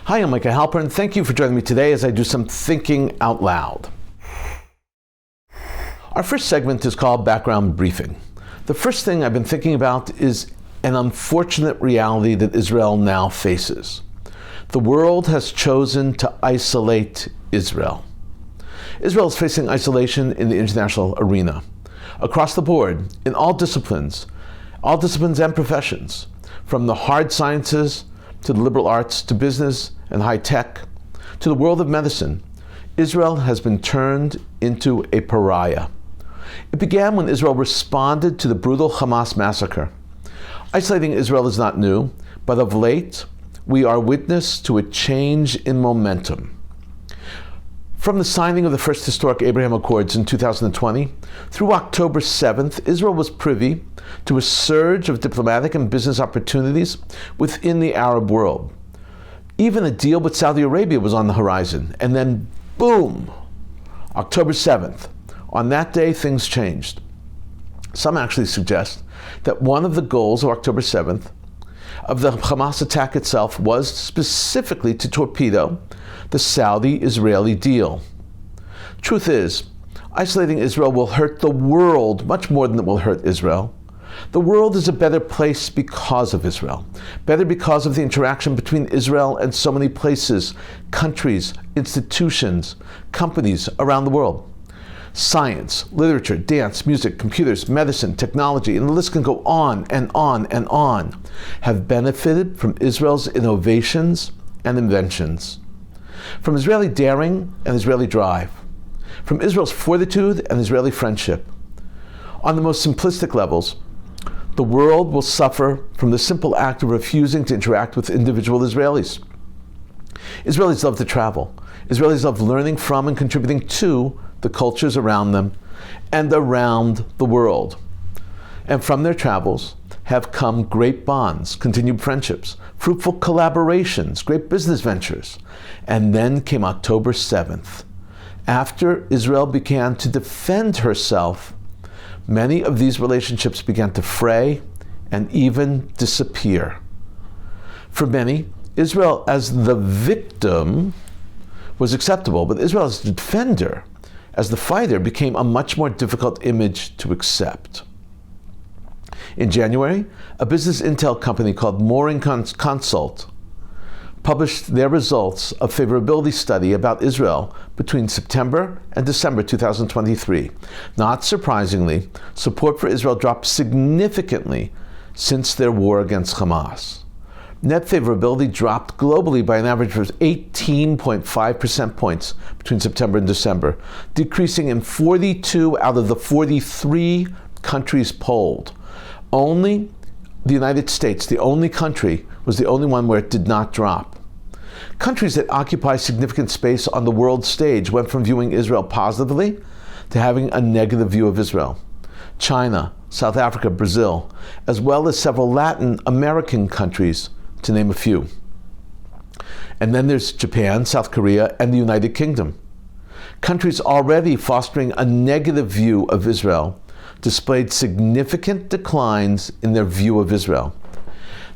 Hi, I'm Micah Halpern. Thank you for joining me today as I do some thinking out loud. Our first segment is called Background Briefing. The first thing I've been thinking about is an unfortunate reality that Israel now faces. The world has chosen to isolate Israel. Israel is facing isolation in the international arena, across the board, in all disciplines and professions, from the hard sciences to the liberal arts to business and high tech to the world of medicine. Israel has been turned into a pariah. It began when Israel responded to the brutal Hamas massacre. Isolating Israel is not new, but of late, we are witness to a change in momentum. From the signing of the first historic Abraham Accords in 2020 through October 7th, Israel was privy to a surge of diplomatic and business opportunities within the Arab world. Even a deal with Saudi Arabia was on the horizon, and then boom, October 7th. On that day, things changed. Some actually suggest that one of the goals of October 7th, of the Hamas attack itself, was specifically to torpedo the Saudi-Israeli deal. Truth is, isolating Israel will hurt the world much more than it will hurt Israel. The world is a better place because of Israel, better because of the interaction between Israel and so many places, countries, institutions, companies around the world. Science, literature, dance, music, computers, medicine, technology, and the list can go on and on and on, have benefited from Israel's innovations and inventions, from Israeli daring and Israeli drive, from Israel's fortitude and Israeli friendship. On the most simplistic levels, the world will suffer from the simple act of refusing to interact with individual Israelis. Israelis love to travel. Israelis love learning from and contributing to the cultures around them and around the world. And from their travels have come great bonds, continued friendships, fruitful collaborations, great business ventures. And then came October 7th. After Israel began to defend herself, many of these relationships began to fray and even disappear. For many, Israel as the victim was acceptable, but Israel as the defender, as the fighter, became a much more difficult image to accept. In January, a business intel company called Mooring Consult published their results of favorability study about Israel between September and December 2023. Not surprisingly, support for Israel dropped significantly since their war against Hamas. Net favorability dropped globally by an average of 18.5 percent points between September and December, decreasing in 42 out of the 43 countries polled. Only the United States, the only country, was the only one where it did not drop. Countries that occupy significant space on the world stage went from viewing Israel positively to having a negative view of Israel. China, South Africa, Brazil, as well as several Latin American countries, to name a few. And then there's Japan, South Korea, and the United Kingdom. Countries already fostering a negative view of Israel displayed significant declines in their view of Israel.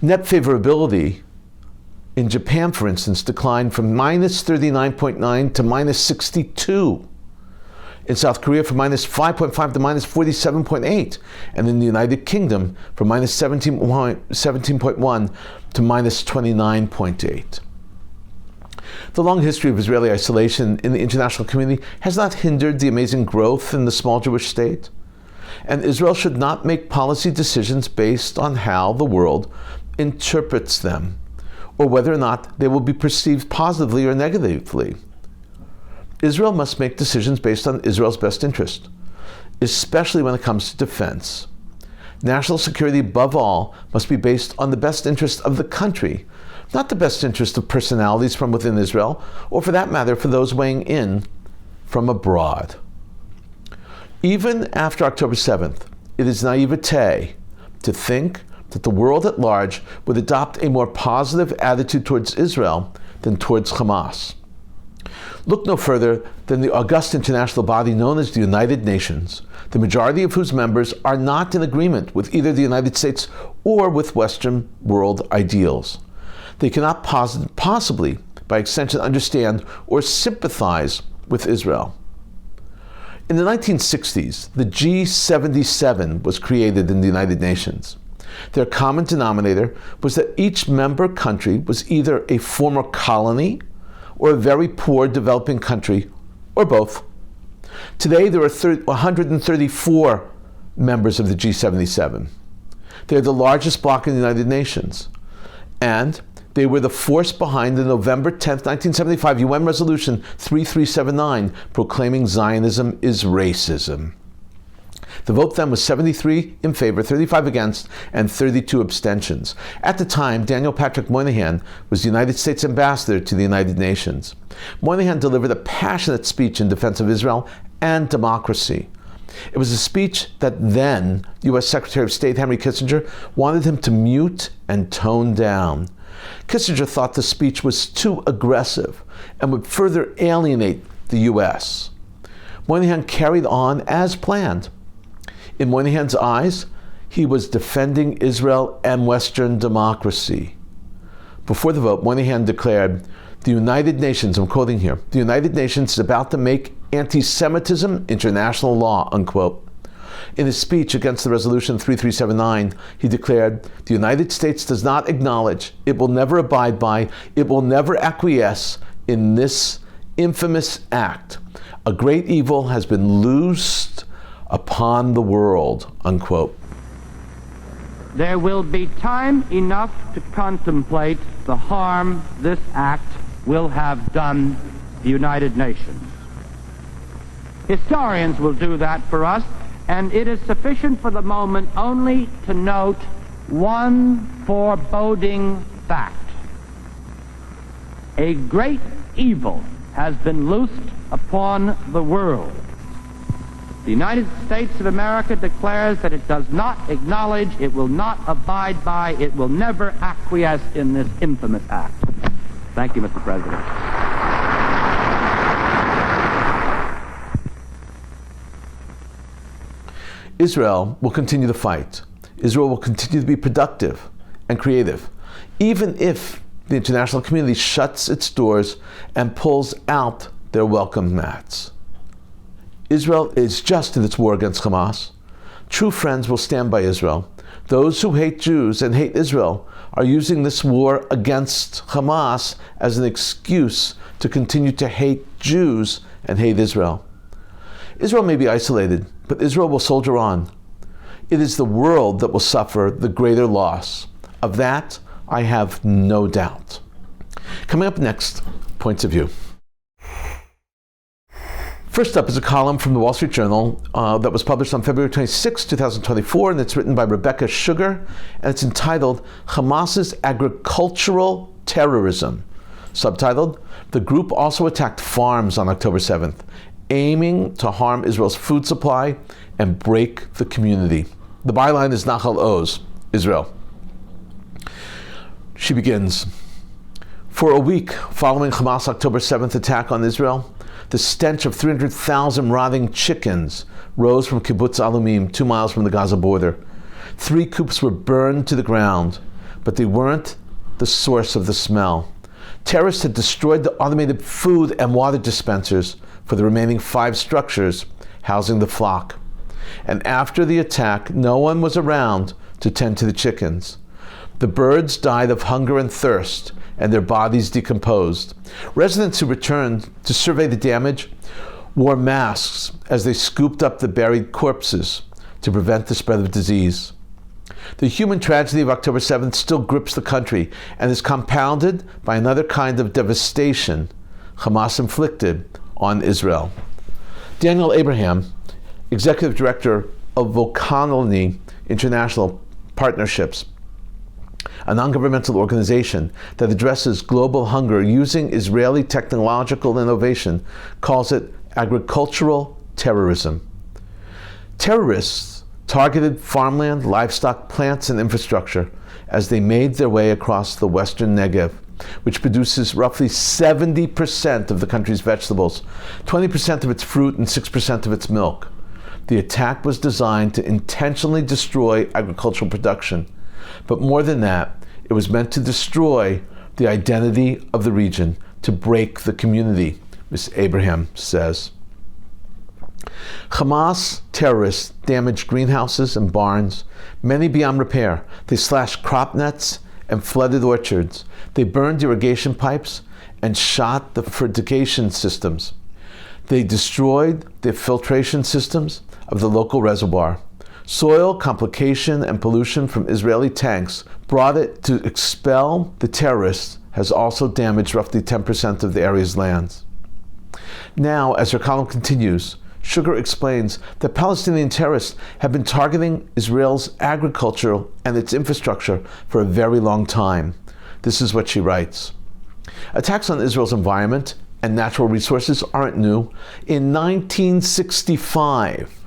Net favorability in Japan, for instance, declined from minus 39.9 to minus 62. In South Korea, from minus 5.5 to minus 47.8. And in the United Kingdom, from minus 17.1 to minus 29.8. The long history of Israeli isolation in the international community has not hindered the amazing growth in the small Jewish state. And Israel should not make policy decisions based on how the world interprets them, or whether or not they will be perceived positively or negatively. Israel must make decisions based on Israel's best interest, especially when it comes to defense. National security, above all, must be based on the best interest of the country, not the best interest of personalities from within Israel, or for that matter, for those weighing in from abroad. Even after October 7th, it is naivete to think that the world at large would adopt a more positive attitude towards Israel than towards Hamas. Look no further than the august international body known as the United Nations, the majority of whose members are not in agreement with either the United States or with Western world ideals. They cannot possibly by extension, understand or sympathize with Israel. In the 1960s, the G77 was created in the United Nations. Their common denominator was that each member country was either a former colony or a very poor developing country, or both. Today, there are 134 members of the G77. They're the largest bloc in the United Nations. And they were the force behind the November 10th, 1975 UN Resolution 3379, proclaiming Zionism is racism. The vote then was 73 in favor, 35 against, and 32 abstentions. At the time, Daniel Patrick Moynihan was the United States ambassador to the United Nations. Moynihan delivered a passionate speech in defense of Israel and democracy. It was a speech that then U.S. Secretary of State Henry Kissinger wanted him to mute and tone down. Kissinger thought the speech was too aggressive and would further alienate the U.S. Moynihan carried on as planned. In Moynihan's eyes, he was defending Israel and Western democracy. Before the vote, Moynihan declared, "The United Nations," I'm quoting here, "the United Nations is about to make antisemitism international law," unquote. In his speech against the resolution 3379, he declared, "The United States does not acknowledge, it will never abide by, it will never acquiesce in this infamous act. A great evil has been loosed upon the world," unquote. There will be time enough to contemplate the harm this act will have done the United Nations. Historians will do that for us, and it is sufficient for the moment only to note one foreboding fact. A great evil has been loosed upon the world. The United States of America declares that it does not acknowledge, it will not abide by, it will never acquiesce in this infamous act. Thank you, Mr. President. Israel will continue to fight. Israel will continue to be productive and creative, even if the international community shuts its doors and pulls out their welcome mats. Israel is just in its war against Hamas. True friends will stand by Israel. Those who hate Jews and hate Israel are using this war against Hamas as an excuse to continue to hate Jews and hate Israel. Israel may be isolated, but Israel will soldier on. It is the world that will suffer the greater loss. Of that, I have no doubt. Coming up next, Points of View. First up is a column from the Wall Street Journal that was published on February 26, 2024, and it's written by Rebecca Sugar, and it's entitled Hamas's Agricultural Terrorism. Subtitled, "The group also attacked farms on October 7th, aiming to harm Israel's food supply and break the community." The byline is Nachal Oz, Israel. She begins, "For a week following Hamas' October 7th attack on Israel, the stench of 300,000 rotting chickens rose from Kibbutz Alumim, 2 miles from the Gaza border. 3 coops were burned to the ground, but they weren't the source of the smell. Terrorists had destroyed the automated food and water dispensers for the remaining 5 structures housing the flock. And after the attack, no one was around to tend to the chickens. The birds died of hunger and thirst, and their bodies decomposed. Residents who returned to survey the damage wore masks as they scooped up the buried corpses to prevent the spread of disease. The human tragedy of October 7th still grips the country and is compounded by another kind of devastation Hamas inflicted on Israel." Daniel Abraham, Executive Director of Volcanology International Partnerships, a non-governmental organization that addresses global hunger using Israeli technological innovation, calls it agricultural terrorism. Terrorists targeted farmland, livestock, plants, and infrastructure as they made their way across the western Negev, which produces roughly 70% of the country's vegetables, 20% of its fruit, and 6% of its milk. The attack was designed to intentionally destroy agricultural production. But more than that, it was meant to destroy the identity of the region, to break the community, Ms. Abraham says. Hamas terrorists damaged greenhouses and barns, many beyond repair. They slashed crop nets and flooded orchards. They burned irrigation pipes and shot the fertigation systems. They destroyed the filtration systems of the local reservoir. Soil complication and pollution from Israeli tanks brought it to expel the terrorists has also damaged roughly 10% of the area's lands. Now, as her column continues, Sugar explains that Palestinian terrorists have been targeting Israel's agriculture and its infrastructure for a very long time. This is what she writes. Attacks on Israel's environment and natural resources aren't new. In 1965,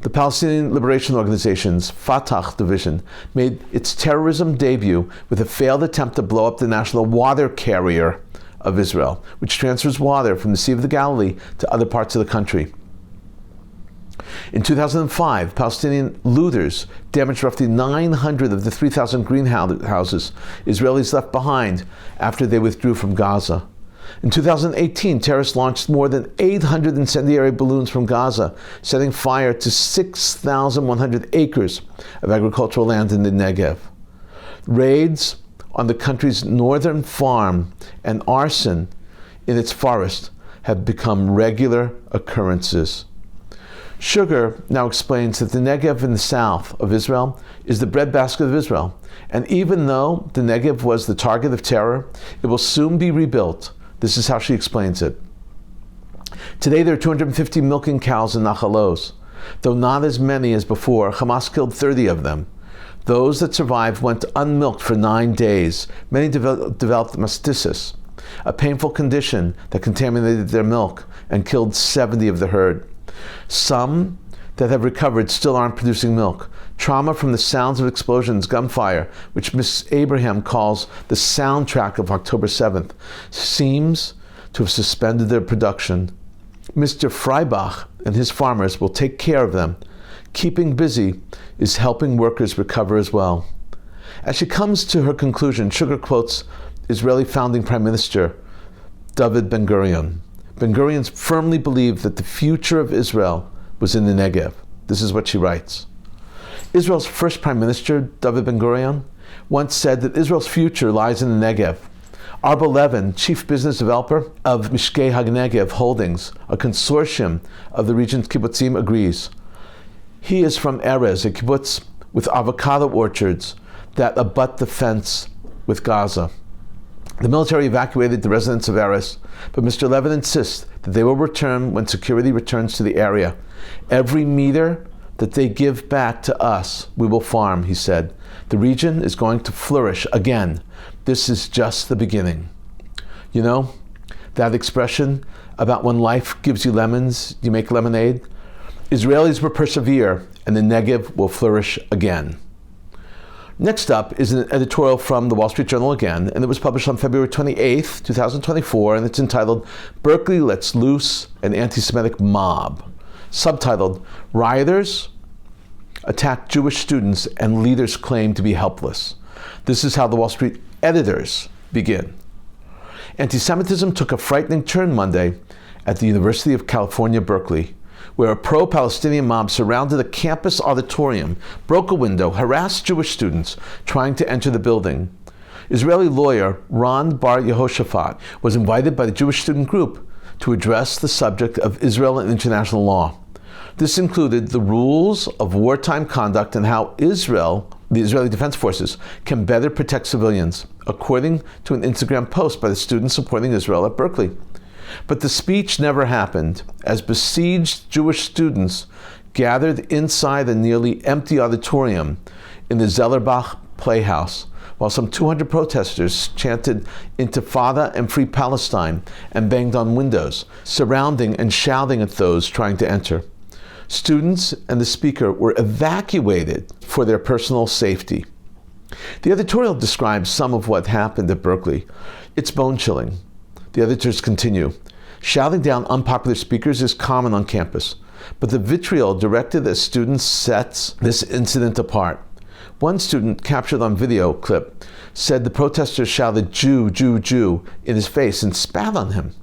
the Palestinian Liberation Organization's Fatah division made its terrorism debut with a failed attempt to blow up the national water carrier of Israel, which transfers water from the Sea of the Galilee to other parts of the country. In 2005, Palestinian looters damaged roughly 900 of the 3,000 greenhouses Israelis left behind after they withdrew from Gaza. In 2018, terrorists launched more than 800 incendiary balloons from Gaza, setting fire to 6,100 acres of agricultural land in the Negev. Raids on the country's northern farm and arson in its forest have become regular occurrences. Sugar now explains that the Negev in the south of Israel is the breadbasket of Israel, and even though the Negev was the target of terror, it will soon be rebuilt. This is how she explains it. Today there are 250 milking cows in Nachalos. Though not as many as before, Hamas killed 30 of them. Those that survived went unmilked for 9 days. Many developed mastitis, a painful condition that contaminated their milk and killed 70 of the herd. Some that have recovered still aren't producing milk. Trauma from the sounds of explosions, gunfire, which Ms. Abraham calls the soundtrack of October 7th, seems to have suspended their production. Mr. Freibach and his farmers will take care of them. Keeping busy is helping workers recover as well. As she comes to her conclusion, Sugar quotes Israeli founding Prime Minister David Ben-Gurion. Ben-Gurion firmly believed that the future of Israel was in the Negev. This is what she writes. Israel's first Prime Minister, David Ben-Gurion, once said that Israel's future lies in the Negev. Arba Levin, chief business developer of Mishkei HaNegev Holdings, a consortium of the region's kibbutzim, agrees. He is from Erez, a kibbutz with avocado orchards that abut the fence with Gaza. The military evacuated the residents of Erez, but Mr. Levin insists that they will return when security returns to the area. Every meter that they give back to us, we will farm, he said. The region is going to flourish again. This is just the beginning. You know, that expression about when life gives you lemons, you make lemonade? Israelis will persevere, and the Negev will flourish again. Next up is an editorial from the Wall Street Journal again, and it was published on February 28th, 2024, and it's entitled, Berkeley Lets Loose an Anti-Semitic Mob. Subtitled, Rioters Attack Jewish Students and Leaders Claim to be Helpless. This is how the Wall Street editors begin. Anti-Semitism took a frightening turn Monday at the University of California, Berkeley, where a pro-Palestinian mob surrounded a campus auditorium, broke a window, harassed Jewish students trying to enter the building. Israeli lawyer Ron Bar Yehoshaphat was invited by the Jewish student group to address the subject of Israel and international law. This included the rules of wartime conduct and how Israel, the Israeli Defense Forces, can better protect civilians, according to an Instagram post by the students supporting Israel at Berkeley. But the speech never happened, as besieged Jewish students gathered inside a nearly empty auditorium in the Zellerbach Playhouse, while some 200 protesters chanted Intifada and Free Palestine and banged on windows, surrounding and shouting at those trying to enter. Students and the speaker were evacuated for their personal safety. The editorial describes some of what happened at Berkeley. It's bone-chilling. The editors continue. Shouting down unpopular speakers is common on campus, but the vitriol directed at students sets this incident apart. One student, captured on video clip, said the protesters shouted "Jew, Jew, Jew" in his face and spat on him.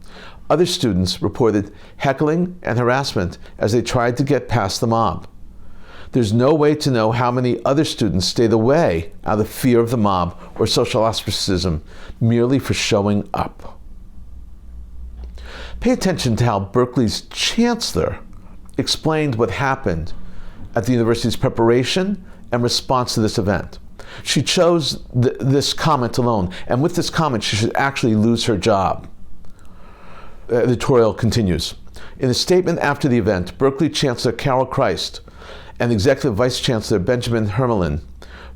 Other students reported heckling and harassment as they tried to get past the mob. There's no way to know how many other students stayed away out of fear of the mob or social ostracism merely for showing up. Pay attention to how Berkeley's chancellor explained what happened at the university's preparation and response to this event. She chose this comment alone, and with this comment, she should actually lose her job. The editorial continues. In a statement after the event, Berkeley Chancellor Carol Christ and Executive Vice Chancellor Benjamin Hermelin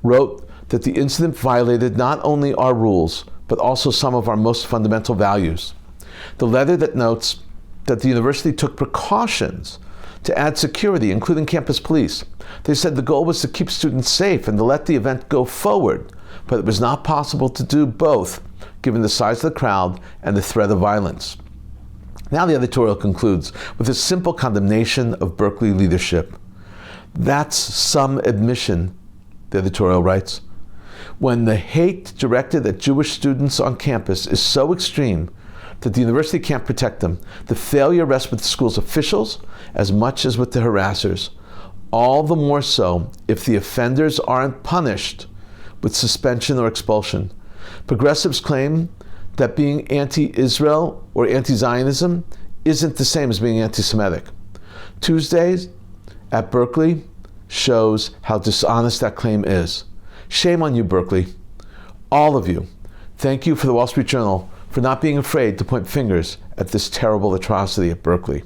wrote that the incident violated not only our rules, but also some of our most fundamental values. The letter that notes that the university took precautions to add security, including campus police. They said the goal was to keep students safe and to let the event go forward, but it was not possible to do both, given the size of the crowd and the threat of violence. Now the editorial concludes with a simple condemnation of Berkeley leadership. That's some admission, the editorial writes. When the hate directed at Jewish students on campus is so extreme that the university can't protect them, the failure rests with the school's officials as much as with the harassers. All the more so if the offenders aren't punished with suspension or expulsion. Progressives claim that being anti-Israel or anti-Zionism isn't the same as being anti-Semitic. Tuesdays at Berkeley shows how dishonest that claim is. Shame on you, Berkeley. All of you. Thank you for the Wall Street Journal for not being afraid to point fingers at this terrible atrocity at Berkeley.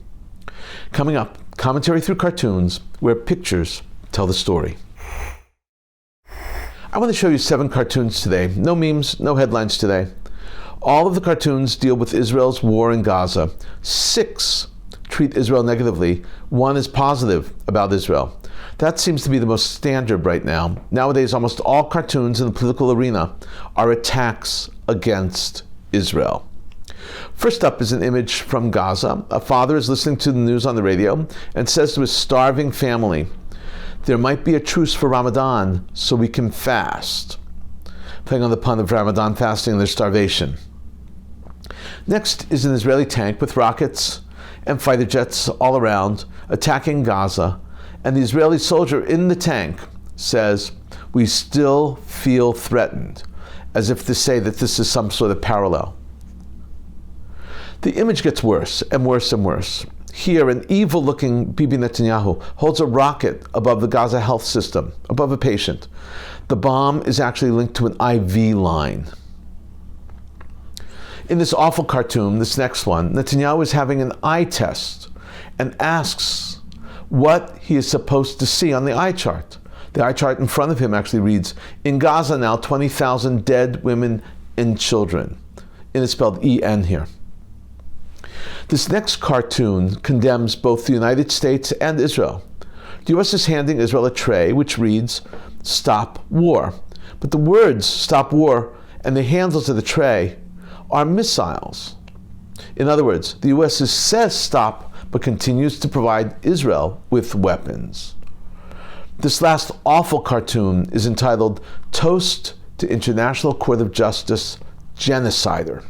Coming up, commentary through cartoons where pictures tell the story. I want to show you 7 cartoons today. No memes, no headlines today. All of the cartoons deal with Israel's war in Gaza. 6 treat Israel negatively. 1 is positive about Israel. That seems to be the most standard right now. Nowadays, almost all cartoons in the political arena are attacks against Israel. First up is an image from Gaza. A father is listening to the news on the radio and says to his starving family, "There might be a truce for Ramadan so we can fast," playing on the pun of Ramadan fasting and their starvation. Next is an Israeli tank with rockets and fighter jets all around attacking Gaza, and the Israeli soldier in the tank says, "We still feel threatened," as if to say that this is some sort of parallel. The image gets worse and worse and worse. Here, an evil-looking Bibi Netanyahu holds a rocket above the Gaza health system, above a patient. The bomb is actually linked to an IV line. In this awful cartoon, this next one, Netanyahu is having an eye test and asks what he is supposed to see on the eye chart. The eye chart in front of him actually reads, "In Gaza now, 20,000 dead women and children." And it's spelled E-N here. This next cartoon condemns both the United States and Israel. The U.S. is handing Israel a tray which reads, "Stop War." But the words "Stop War" and the handles of the tray are missiles. In other words, the U.S. says stop, but continues to provide Israel with weapons. This last awful cartoon is entitled "Toast to International Court of Justice Genocider."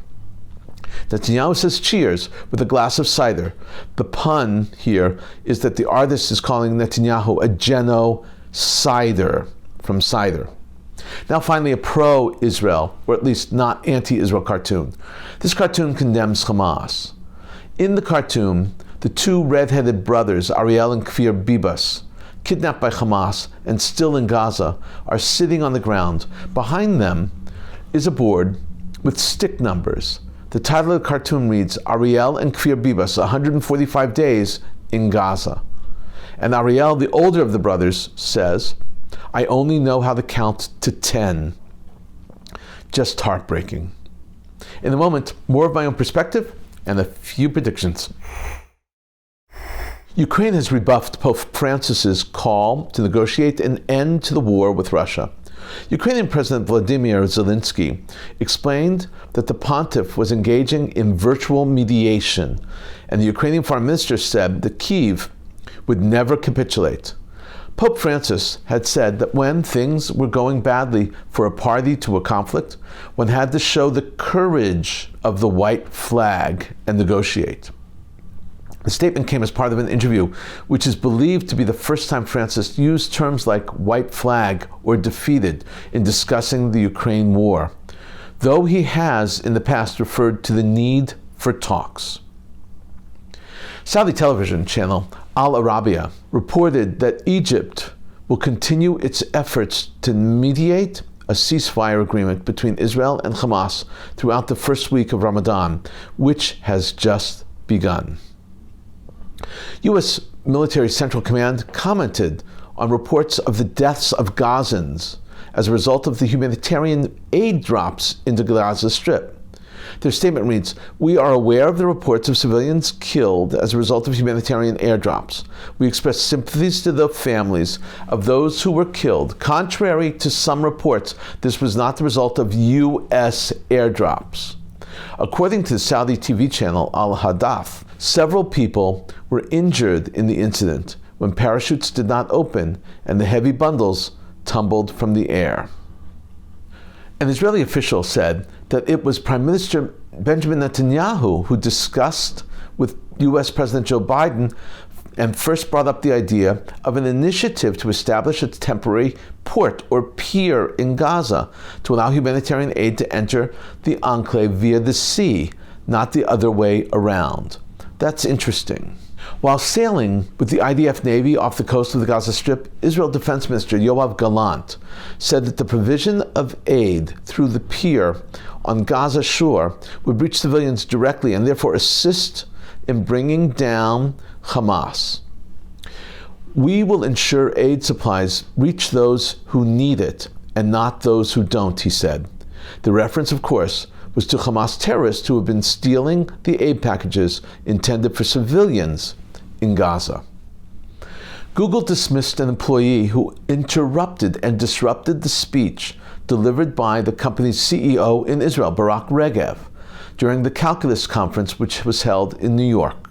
Netanyahu says cheers with a glass of cider. The pun here is that the artist is calling Netanyahu a genocider from cider. Now finally, a pro-Israel, or at least not anti-Israel cartoon. This cartoon condemns Hamas. In the cartoon, the 2 red-headed brothers, Ariel and Kfir Bibas, kidnapped by Hamas and still in Gaza, are sitting on the ground. Behind them is a board with stick numbers. The title of the cartoon reads, "Ariel and Kfir Bibas, 145 days in Gaza." And Ariel, the older of the brothers, says, "I only know how to count to 10. Just heartbreaking. In a moment, more of my own perspective and a few predictions. Ukraine has rebuffed Pope Francis's call to negotiate an end to the war with Russia. Ukrainian President Vladimir Zelensky explained that the pontiff was engaging in virtual mediation, and the Ukrainian foreign minister said that Kyiv would never capitulate. Pope Francis had said that when things were going badly for a party to a conflict, one had to show the courage of the white flag and negotiate. The statement came as part of an interview, which is believed to be the first time Francis used terms like white flag or defeated in discussing the Ukraine war, though he has in the past referred to the need for talks. Saudi television channel Al Arabiya reported that Egypt will continue its efforts to mediate a ceasefire agreement between Israel and Hamas throughout the first week of Ramadan, which has just begun. U.S. Military Central Command commented on reports of the deaths of Gazans as a result of the humanitarian aid drops into Gaza Strip. Their statement reads, "We are aware of the reports of civilians killed as a result of humanitarian airdrops. We express sympathies to the families of those who were killed. Contrary to some reports, this was not the result of U.S. airdrops." According to the Saudi TV channel Al Hadath, several people were injured in the incident when parachutes did not open and the heavy bundles tumbled from the air. An Israeli official said that it was Prime Minister Benjamin Netanyahu who discussed with U.S. President Joe Biden and first brought up the idea of an initiative to establish a temporary port or pier in Gaza to allow humanitarian aid to enter the enclave via the sea, not the other way around. That's interesting. While sailing with the IDF Navy off the coast of the Gaza Strip, Israel Defense Minister Yoav Gallant said that the provision of aid through the pier on Gaza shore would reach civilians directly and therefore assist in bringing down Hamas. "We will ensure aid supplies reach those who need it and not those who don't," he said. The reference, of course, was to Hamas terrorists who have been stealing the aid packages intended for civilians in Gaza. Google dismissed an employee who interrupted and disrupted the speech delivered by the company's CEO in Israel, Barak Regev, during the Calculus conference which was held in New York.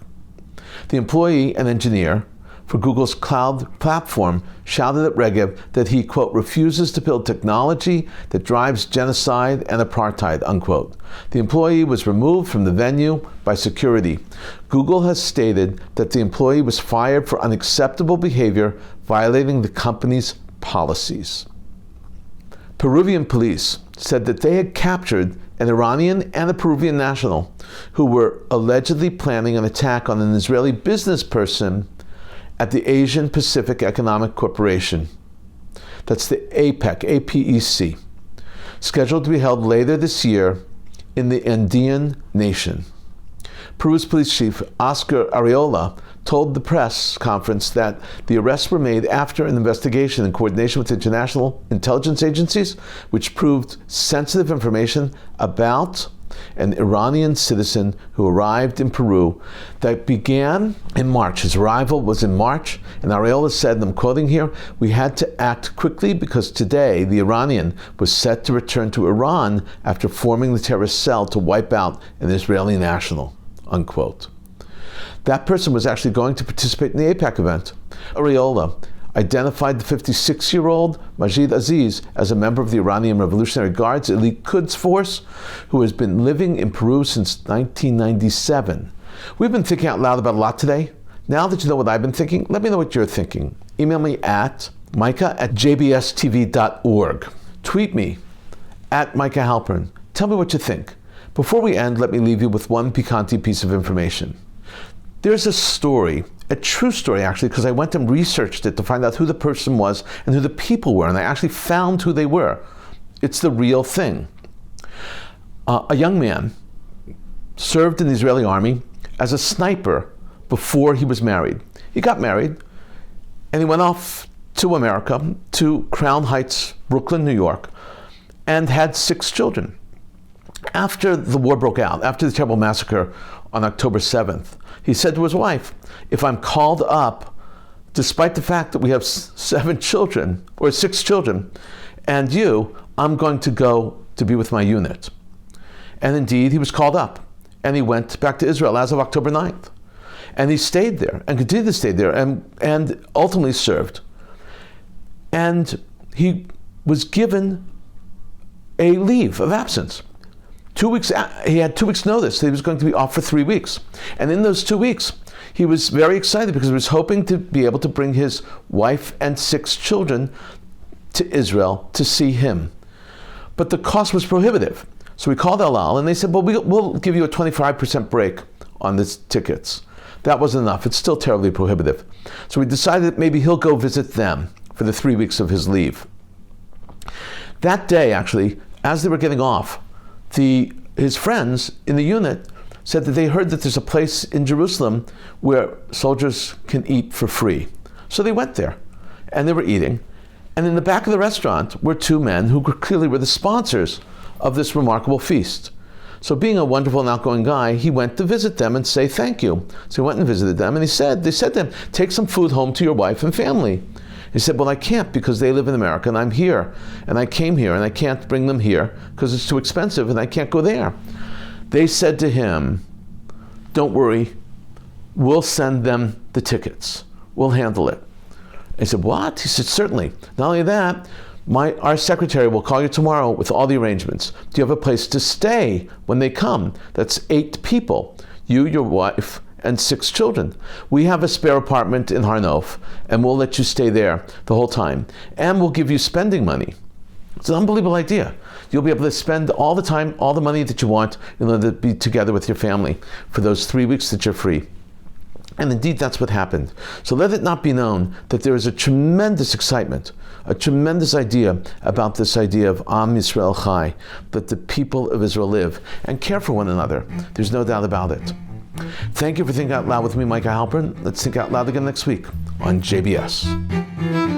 The employee, an engineer for Google's cloud platform, shouted at Regev that he, quote, refuses to build technology that drives genocide and apartheid, unquote. The employee was removed from the venue by security. Google has stated that the employee was fired for unacceptable behavior violating the company's policies. Peruvian police said that they had captured an Iranian and a Peruvian national who were allegedly planning an attack on an Israeli business person at the Asian Pacific Economic Corporation. That's the APEC, APEC, scheduled to be held later this year in the Andean nation. Peru's police chief, Oscar Arreola, told the press conference that the arrests were made after an investigation in coordination with international intelligence agencies, which proved sensitive information about an Iranian citizen who arrived in Peru that began in March. His arrival was in March, and Arreola said, and I'm quoting here, "We had to act quickly because today the Iranian was set to return to Iran after forming the terrorist cell to wipe out an Israeli national," unquote. That person was actually going to participate in the APEC event. Arreola identified the 56-year-old Majid Aziz as a member of the Iranian Revolutionary Guard's elite Quds force who has been living in Peru since 1997. We've been thinking out loud about a lot today. Now that you know what I've been thinking, let me know what you're thinking. Email me at micah@jbstv.org. Tweet me at Micah Halpern. Tell me what you think. Before we end, let me leave you with one picante piece of information. There's a story, a true story actually, because I went and researched it to find out who the person was and who the people were, and I actually found who they were. It's the real thing. A young man served in the Israeli army as a sniper before he was married. He got married, and he went off to America, to Crown Heights, Brooklyn, New York, and had 6 children. After the war broke out, after the terrible massacre on October 7th, he said to his wife, "If I'm called up, despite the fact that we have 7 children, or 6 children, and you, I'm going to go to be with my unit." And indeed, he was called up, and he went back to Israel as of October 9th. And he stayed there, and continued to stay there, and ultimately served. And he was given a leave of absence. 2 weeks, he had 2 weeks notice that he was going to be off for 3 weeks. And in those 2 weeks, he was very excited because he was hoping to be able to bring his wife and 6 children to Israel to see him. But the cost was prohibitive. So we called El Al and they said, well, we'll give you a 25% break on the tickets. That wasn't enough. It's still terribly prohibitive. So we decided that maybe he'll go visit them for the 3 weeks of his leave. That day, actually, as they were getting off, his friends in the unit said that they heard that there's a place in Jerusalem where soldiers can eat for free. So they went there, and they were eating. And in the back of the restaurant were 2 men who clearly were the sponsors of this remarkable feast. So being a wonderful and outgoing guy, he went to visit them and say thank you. So he went and visited them, and they said to them, take some food home to your wife and family. He said, well, I can't because they live in America and I'm here. And I came here and I can't bring them here because it's too expensive and I can't go there. They said to him, don't worry, we'll send them the tickets. We'll handle it. He said, what? He said, certainly. Not only that, our secretary will call you tomorrow with all the arrangements. Do you have a place to stay when they come? That's 8 people. You, your wife, and 6 children. We have a spare apartment in Harnof, and we'll let you stay there the whole time. And we'll give you spending money. It's an unbelievable idea. You'll be able to spend all the time, all the money that you want in order to be together with your family for those 3 weeks that you're free. And indeed, that's what happened. So let it not be known that there is a tremendous excitement, a tremendous idea about this idea of Am Yisrael Chai, that the people of Israel live and care for one another. There's no doubt about it. Thank you for thinking out loud with me, Micah Halpern. Let's think out loud again next week on JBS.